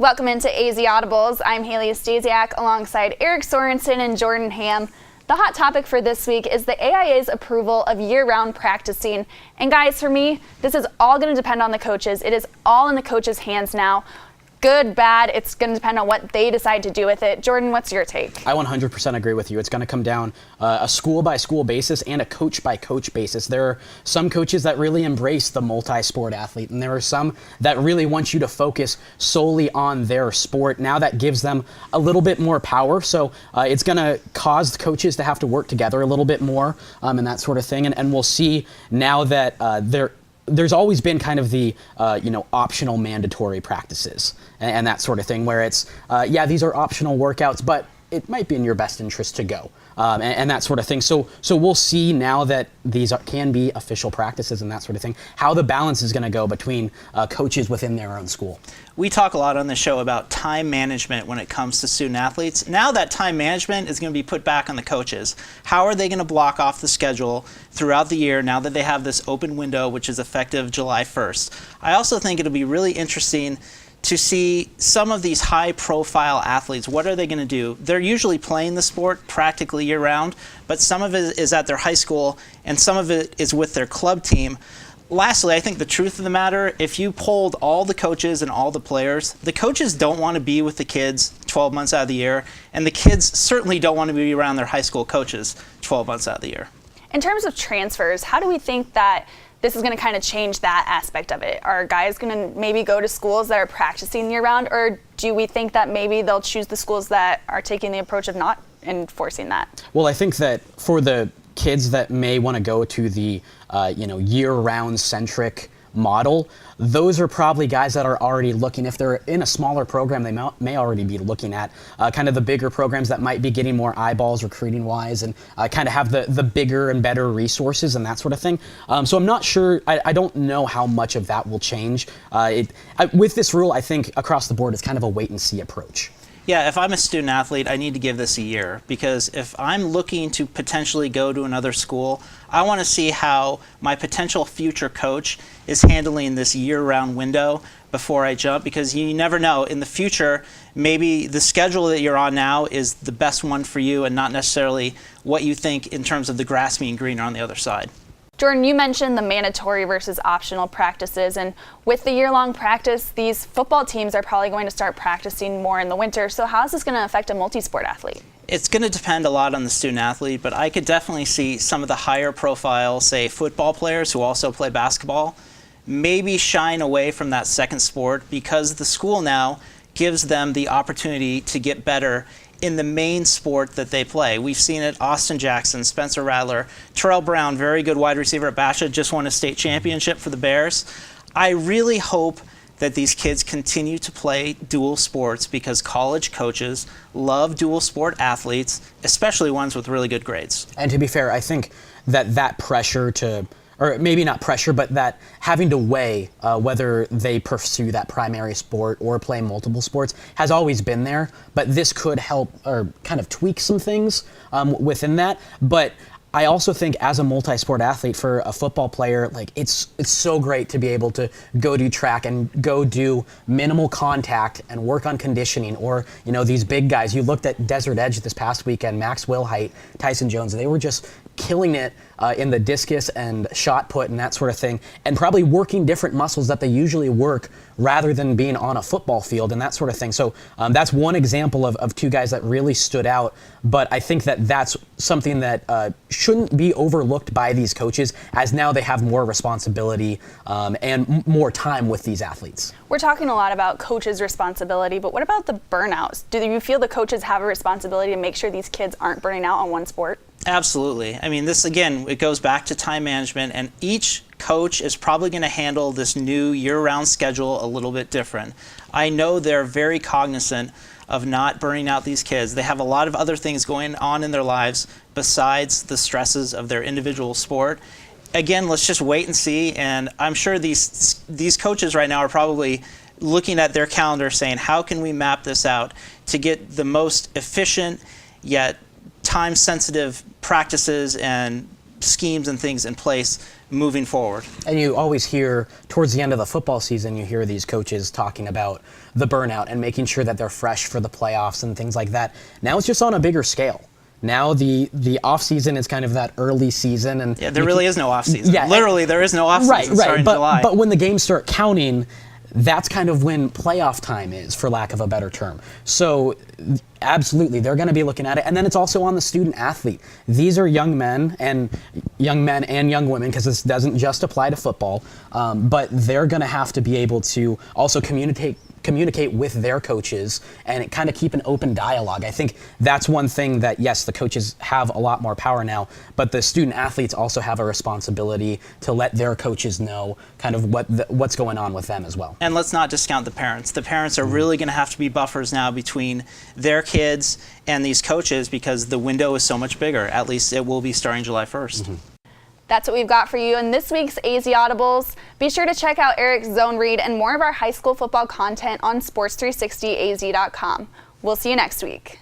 Welcome into AZ Audibles. I'm Haley Stasiak alongside Eric Sorensen and Jordan Ham. The hot topic for this week is the AIA's approval of year-round practicing. And guys, for me, this is all going to depend on the coaches. It is all in the coaches' hands now. Good, bad, it's going to depend on what they decide to do with it. Jordan, what's your take? I 100% agree with you. It's going to come down a school-by-school basis and a coach-by-coach basis. There are some coaches that really embrace the multi-sport athlete, and there are some that really want you to focus solely on their sport. Now that gives them a little bit more power, so it's going to cause the coaches to have to work together a little bit more and that sort of thing. And we'll see now that there's always been kind of the optional mandatory practices and that sort of thing where it's these are optional workouts, but it might be in your best interest to go and that sort of thing. So we'll see now that these can be official practices and that sort of thing, how the balance is going to go between coaches within their own school. We talk a lot on the show about time management when it comes to student athletes. Now that time management is going to be put back on the coaches. How are they going to block off the schedule throughout the year now that they have this open window, which is effective July 1st? I also think it'll be really interesting to see some of these high-profile athletes. What are they going to do? They're usually playing the sport practically year-round, but some of it is at their high school, and some of it is with their club team. Lastly, I think the truth of the matter, if you polled all the coaches and all the players, the coaches don't want to be with the kids 12 months out of the year, and the kids certainly don't want to be around their high school coaches 12 months out of the year. In terms of transfers, how do we think that this is going to kind of change that aspect of it? Are guys going to maybe go to schools that are practicing year-round, or do we think that maybe they'll choose the schools that are taking the approach of not enforcing that? Well, I think that for the kids that may want to go to the year-round centric model, those are probably guys that are already looking, if they're in a smaller program, they may already be looking at kind of the bigger programs that might be getting more eyeballs recruiting wise and kind of have the bigger and better resources and that sort of thing. So I'm not sure, I don't know how much of that will change. With this rule, I think across the board it's kind of a wait and see approach. Yeah, if I'm a student athlete, I need to give this a year, because if I'm looking to potentially go to another school, I want to see how my potential future coach is handling this year-round window before I jump, because you never know. In the future, maybe the schedule that you're on now is the best one for you and not necessarily what you think in terms of the grass being greener on the other side. Jordan, you mentioned the mandatory versus optional practices, and with the year-long practice, these football teams are probably going to start practicing more in the winter. So how is this going to affect a multi-sport athlete? It's going to depend a lot on the student athlete, but I could definitely see some of the higher profile, say, football players who also play basketball, maybe shying away from that second sport because the school now gives them the opportunity to get better in the main sport that they play. We've seen it, Austin Jackson, Spencer Rattler, Terrell Brown, very good wide receiver at Basha, just won a state championship for the Bears. I really hope that these kids continue to play dual sports because college coaches love dual sport athletes, especially ones with really good grades. And to be fair, I think that pressure to, or maybe not pressure, but that having to weigh whether they pursue that primary sport or play multiple sports has always been there. But this could help or kind of tweak some things within that. But I also think as a multi-sport athlete, for a football player, like it's so great to be able to go do track and go do minimal contact and work on conditioning, or these big guys. You looked at Desert Edge this past weekend, Max Wilhite, Tyson Jones, they were just killing it in the discus and shot put and that sort of thing, and probably working different muscles that they usually work rather than being on a football field and that sort of thing. So that's one example of two guys that really stood out, but I think that's something that shouldn't be overlooked by these coaches, as now they have more responsibility and more time with these athletes. We're talking a lot about coaches' responsibility, but what about the burnouts? Do you feel the coaches have a responsibility to make sure these kids aren't burning out on one sport? Absolutely. I mean, this, again, it goes back to time management, and each coach is probably going to handle this new year-round schedule a little bit different. I know they're very cognizant of not burning out these kids. They have a lot of other things going on in their lives besides the stresses of their individual sport. Again, let's just wait and see, and I'm sure these coaches right now are probably looking at their calendar saying, how can we map this out to get the most efficient yet time-sensitive practices and schemes and things in place moving forward. And you always hear towards the end of the football season, you hear these coaches talking about the burnout and making sure that they're fresh for the playoffs and things like that. Now it's just on a bigger scale. Now the off season is kind of that early season, and yeah, there really is no off season. Yeah, literally there is no off season starting in July. But when the games start counting, that's kind of when playoff time is, for lack of a better term. So absolutely, they're going to be looking at it. And then it's also on the student athlete. These are young men and young women, because this doesn't just apply to football, but they're going to have to be able to also communicate with their coaches and kind of keep an open dialogue. I think that's one thing that, yes, the coaches have a lot more power now, but the student athletes also have a responsibility to let their coaches know kind of what's going on with them as well. And let's not discount the parents. The parents are really going to have to be buffers now between their kids and these coaches, because the window is so much bigger. At least it will be starting July 1st. Mm-hmm. That's what we've got for you in this week's AZ Audibles. Be sure to check out Eric's zone read and more of our high school football content on sports360az.com. We'll see you next week.